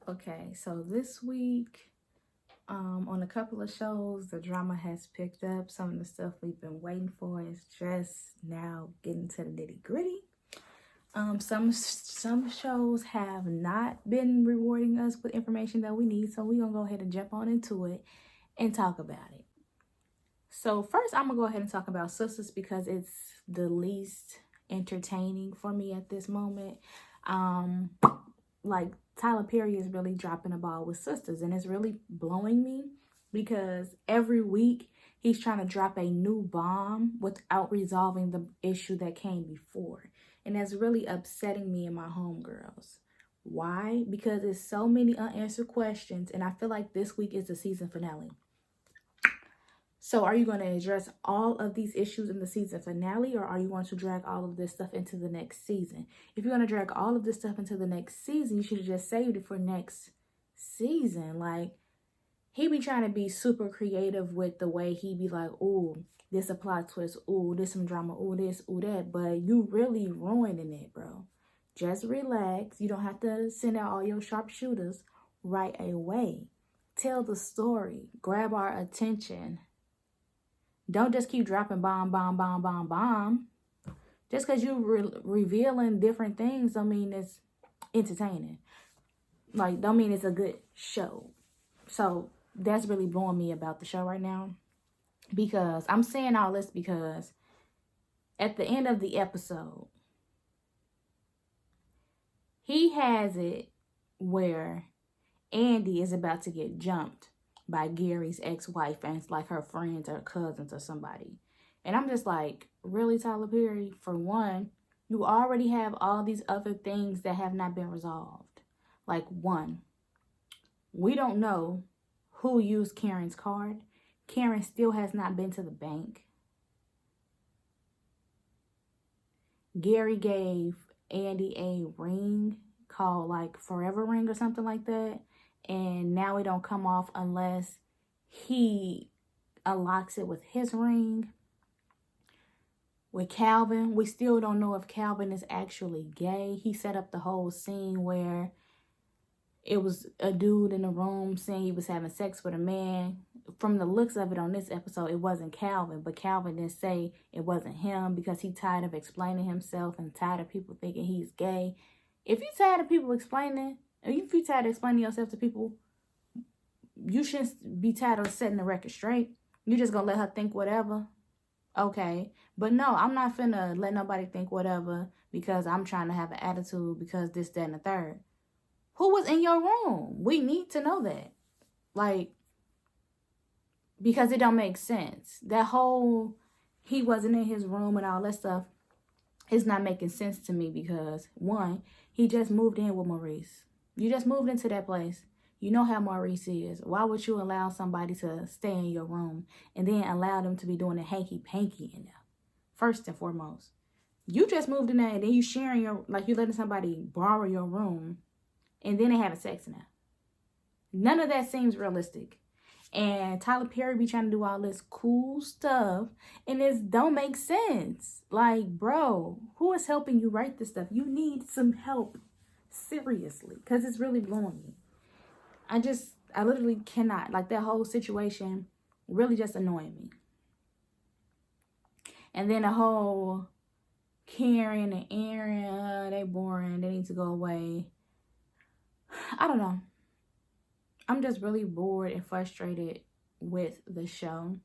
Okay, so this week, on a couple of shows, the drama has picked up. Some of the stuff we've been waiting for is just now getting to the nitty gritty. Some shows have not been rewarding us with information that we need, so we're gonna go ahead and jump on into it and talk about it. So first, I'm gonna go ahead and talk about Sistas because it's the least entertaining for me at this moment. Like Tyler Perry is really dropping the ball with Sistas, and it's really blowing me because every week he's trying to drop a new bomb without resolving the issue that came before. And that's really upsetting me and my homegirls. Why? Because there's so many unanswered questions, and I feel like this week is the season finale. So are you going to address all of these issues in the season finale, or are you going to drag all of this stuff into the next season? If you're going to drag all of this stuff into the next season, you should have just saved it for next season. Like, he be trying to be super creative with the way he be like, ooh, this a plot twist, ooh, this some drama, ooh, this, ooh, that. But you really ruining it, bro. Just relax. You don't have to send out all your sharpshooters right away. Tell the story. Grab our attention. Don't just keep dropping bomb. Just because you're revealing different things don't mean it's entertaining. Like, don't mean it's a good show. So that's really blowing me about the show right now. Because I'm saying all this because at the end of the episode, he has it where Andy is about to get jumped by Gary's ex-wife, and it's like her friends or cousins or somebody. And I'm just like, really, Tyler Perry? For one, you already have all these other things that have not been resolved. Like, one, we don't know who used Karen's card. Karen still has not been to the bank. Gary gave Andy a ring called like Forever Ring or something like that. And now it don't come off unless he unlocks it with his ring. With Calvin, we still don't know if Calvin is actually gay. He set up the whole scene where it was a dude in the room saying he was having sex with a man. From the looks of it on this episode, it wasn't Calvin. But Calvin didn't say it wasn't him because he's tired of explaining himself and tired of people thinking he's gay. If you're tired of people explaining, if you're tired of explaining yourself to people, you shouldn't be tired of setting the record straight. You just gonna let her think whatever? Okay. But no, I'm not finna let nobody think whatever because I'm trying to have an attitude because this, that, and the third. Who was in your room? We need to know that. Like, because it don't make sense. That whole, he wasn't in his room and all that stuff is not making sense to me because, one, he just moved in with Maurice. You just moved into that place. You know how Maurice is. Why would you allow somebody to stay in your room and then allow them to be doing a hanky-panky in there? First and foremost. You just moved in there and then you sharing your, like you letting somebody borrow your room and then they having sex in there. None of that seems realistic. And Tyler Perry be trying to do all this cool stuff and it don't make sense. Like, bro, who is helping you write this stuff? You need some help. Seriously. Because it's really blowing me. I literally cannot. Like, that whole situation really just annoying me. And then the whole Karen and Aaron, they boring. They need to go away. I don't know. I'm just really bored and frustrated with the show.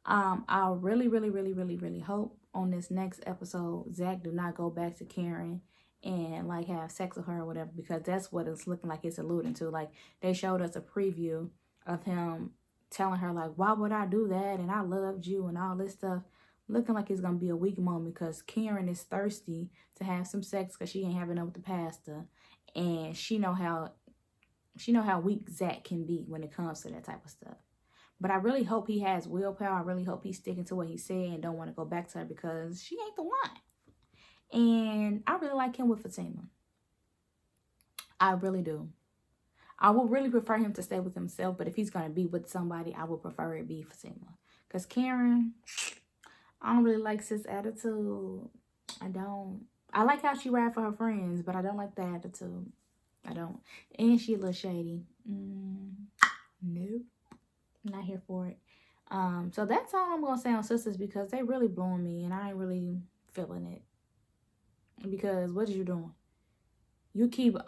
I really hope on this next episode, Zach do not go back to Karen and like have sex with her or whatever, because that's what it's looking like it's alluding to. Like, they showed us a preview of him telling her like, why would I do that? And I loved you and all this stuff. Looking like it's going to be a weak moment because Karen is thirsty to have some sex because she ain't having enough with the pastor. And she know how weak Zach can be when it comes to that type of stuff. But I really hope he has willpower. I really hope he's sticking to what he said and don't want to go back to her because she ain't the one. And I really like him with Fatima. I really do. I would really prefer him to stay with himself, but if he's going to be with somebody, I would prefer it be Fatima. Because Karen, I don't really like sis' attitude. I don't. I like how she ride for her friends, but I don't like the attitude. I don't. And she a little shady. Nope. Not here for it. So that's all I'm gonna say on Sistas, because they really blowing me and I ain't really feeling it. Because what are you doing? You keep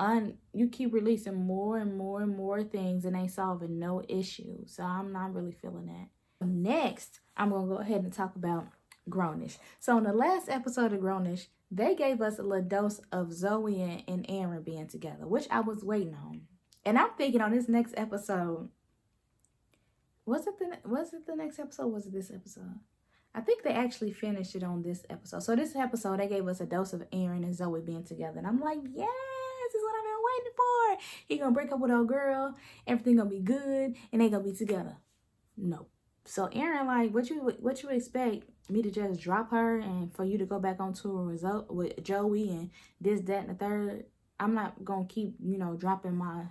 releasing more and more and more things and ain't solving no issues. So I'm not really feeling that. Next, I'm gonna go ahead and talk about Grownish. So in the last episode of Grownish, they gave us a little dose of Zoe and Aaron being together, which I was waiting on. And I'm thinking on this next episode, was it the next episode? Was it this episode? I think they actually finished it on this episode. So this episode, they gave us a dose of Aaron and Zoe being together. And I'm like, yes, this is what I've been waiting for. He gonna break up with old girl. Everything gonna be good. And they gonna be together. No. So Aaron, like, what you expect me to just drop her and for you to go back on tour with Joey and this, that, and the third? I'm not gonna keep, dropping my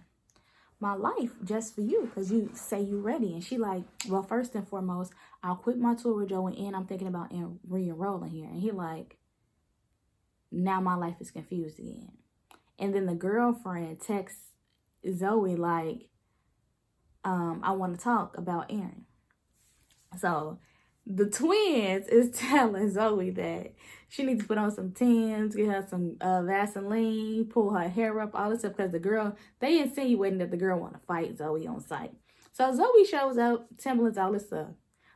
life just for you because you say you ready. And she like, well, first and foremost, I'll quit my tour with Joey and I'm thinking about re-enrolling here. And he like, now my life is confused again. And then the girlfriend texts Zoe like, I want to talk about Aaron. So the twins is telling Zoe that she needs to put on some Tims, get her some Vaseline, pull her hair up, all this stuff, because the girl, they insinuating that the girl want to fight Zoe on site. So Zoe shows up, Timberlands, all this stuff.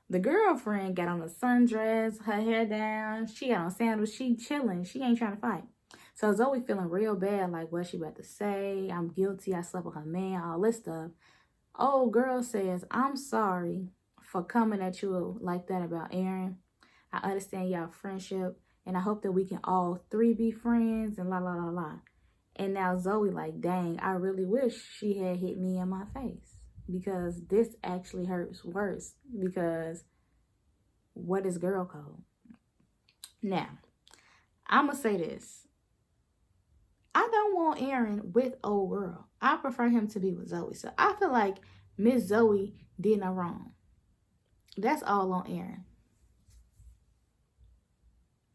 The girlfriend got on a sundress, her hair down, she got on sandals, she chilling, she ain't trying to fight. So Zoe feeling real bad, like what she about to say, I'm guilty, I slept with her man, all this stuff. Old girl says, I'm sorry for coming at you like that about Aaron. I understand y'all friendship, and I hope that we can all three be friends, and la la la la. And now Zoe like, dang, I really wish she had hit me in my face, because this actually hurts worse, because what is girl code? Now, I'm gonna say this. I don't want Aaron with old girl. I prefer him to be with Zoe. So I feel like Miss Zoe did no wrong. That's all on Aaron.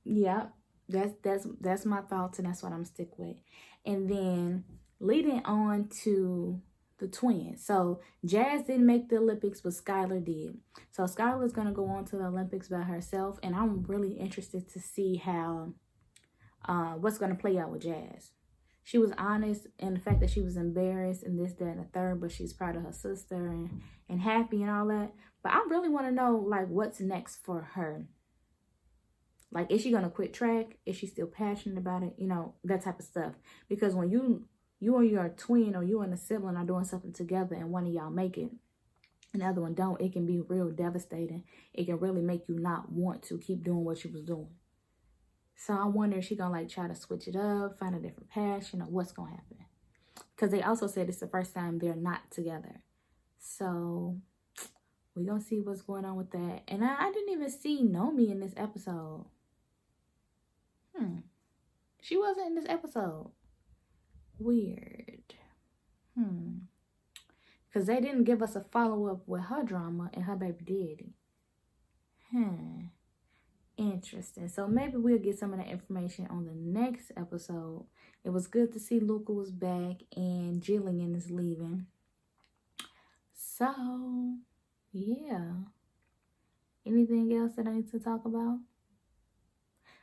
Yeah, that's my thoughts, and that's what I'm stick with. And then leading on to the twins. So Jazz didn't make the Olympics, but Skylar did. So Skylar's gonna go on to the Olympics by herself, and I'm really interested to see how what's gonna play out with Jazz. She was honest in the fact that she was embarrassed and this, that, and the third, but she's proud of her sister and happy and all that. But I really want to know, like, what's next for her. Like, is she going to quit track? Is she still passionate about it? That type of stuff. Because when you and your twin or you and a sibling are doing something together and one of y'all make it and the other one don't, it can be real devastating. It can really make you not want to keep doing what you was doing. So I wonder if she gonna like try to switch it up, find a different passion, or what's gonna happen. Because they also said it's the first time they're not together. So we're gonna see what's going on with that. And I didn't even see Nomi in this episode. She wasn't in this episode. Weird. Because they didn't give us a follow-up with her drama and her baby daddy. Interesting. So maybe we'll get some of that information on the next episode. It was good to see Luca was back and Jillian is leaving. So, yeah. Anything else that I need to talk about?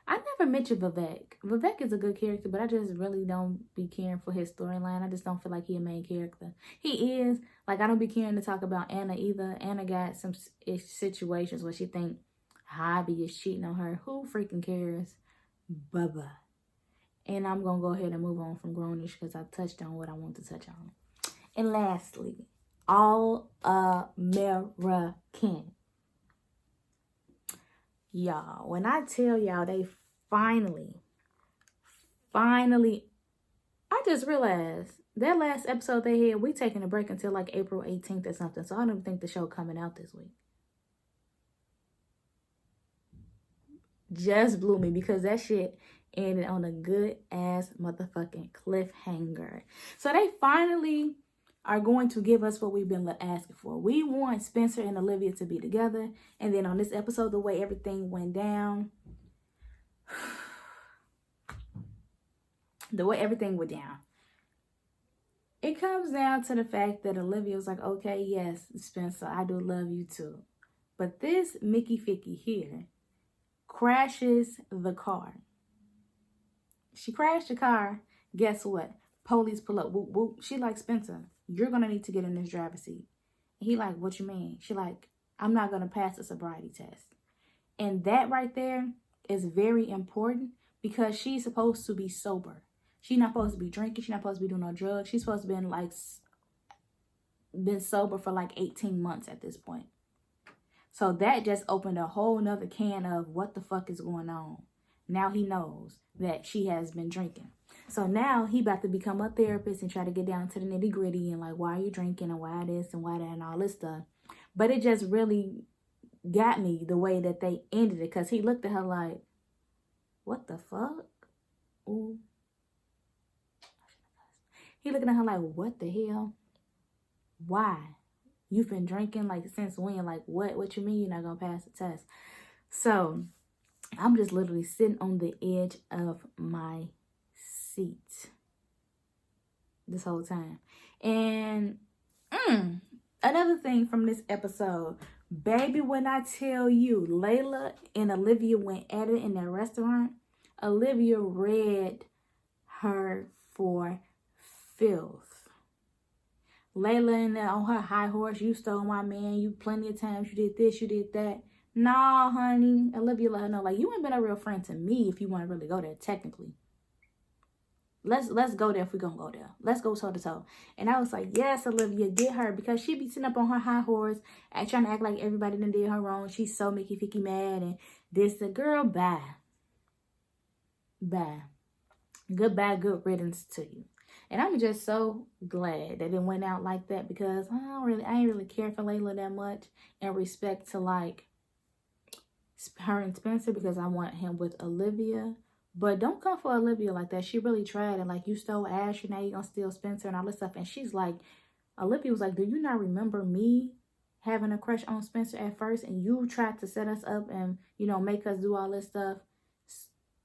I never mentioned Vivek. Vivek is a good character, but I just really don't be caring for his storyline. I just don't feel like he a main character. He is. Like, I don't be caring to talk about Anna either. Anna got some situations where she think Hobby is cheating on her. Who freaking cares? Bye-bye. And I'm going to go ahead and move on from Grownish because I touched on what I want to touch on. And lastly, All American. Y'all, when I tell y'all they finally, I just realized that last episode they had, we taking a break until like April 18th or something. So I don't think the show coming out this week. Just blew me because that shit ended on a good ass motherfucking cliffhanger. So they finally are going to give us what we've been asking for. We want Spencer and Olivia to be together. And then on this episode, the way everything went down, It comes down to the fact that Olivia was like, okay, yes, Spencer, I do love you too. But this Mickey Ficky here crashes the car. She crashed the car. Guess what? Police pull up. Whoop, whoop. She like, Spencer, you're going to need to get in this driver's seat. And he like, what you mean? She like, I'm not going to pass the sobriety test. And that right there is very important because she's supposed to be sober. She's not supposed to be drinking. She's not supposed to be doing no drugs. She's supposed to be been sober for like 18 months at this point. So that just opened a whole nother can of what the fuck is going on. Now he knows that she has been drinking. So now he about to become a therapist and try to get down to the nitty gritty and like, why are you drinking and why this and why that and all this stuff. But it just really got me the way that they ended it, because he looked at her like, what the fuck? Ooh. He looking at her like, what the hell? Why? You've been drinking like since when? Like what you mean you're not gonna pass the test? So I'm just literally sitting on the edge of my seat this whole time. And another thing from this episode, baby, when I tell you Layla and Olivia went at it in that restaurant, Olivia read her for filth. Layla in there on her high horse, you stole my man, you plenty of times, you did this, you did that. Nah, honey. Olivia let her know, like, you ain't been a real friend to me if you want to really go there, technically. Let's go there if we're gonna go there. Let's go toe to toe. And I was like, yes, Olivia, get her, because she be sitting up on her high horse and trying to act like everybody done did her wrong. She's so Mickey Ficky mad and this, the girl, bye. Bye. Goodbye, good riddance to you. And I'm just so glad that it went out like that, because I ain't really care for Layla that much in respect to like her and Spencer, because I want him with Olivia. But don't come for Olivia like that. She really tried, and like, you stole Asher, now you gonna steal Spencer and all this stuff. And she's like, Olivia was like, do you not remember me having a crush on Spencer at first, and you tried to set us up and, you know, make us do all this stuff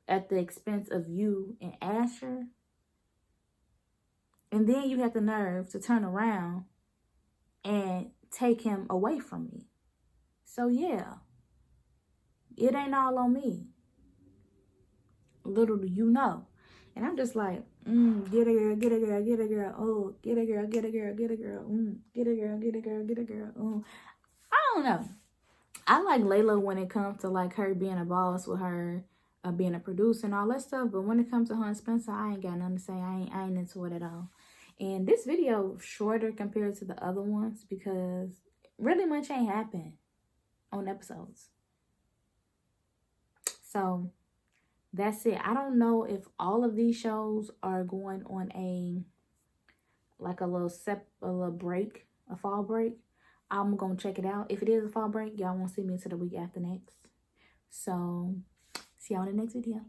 at the expense of you and Asher? And then you had the nerve to turn around and take him away from me. So yeah, it ain't all on me. Little do you know. And I'm just like, get a girl, get a girl, get a girl. Oh, get a girl, get a girl, get a girl. Get a girl, get a girl, get a girl. I don't know. I like Layla when it comes to like her being a boss with her, being a producer and all that stuff. But when it comes to her and Spencer, I ain't got nothing to say. I ain't into it at all. And this video shorter compared to the other ones because really much ain't happened on episodes. So that's it. I don't know if all of these shows are going on a little break, a fall break. I'm gonna check it out. If it is a fall break, y'all won't see me until the week after next. So see y'all in the next video.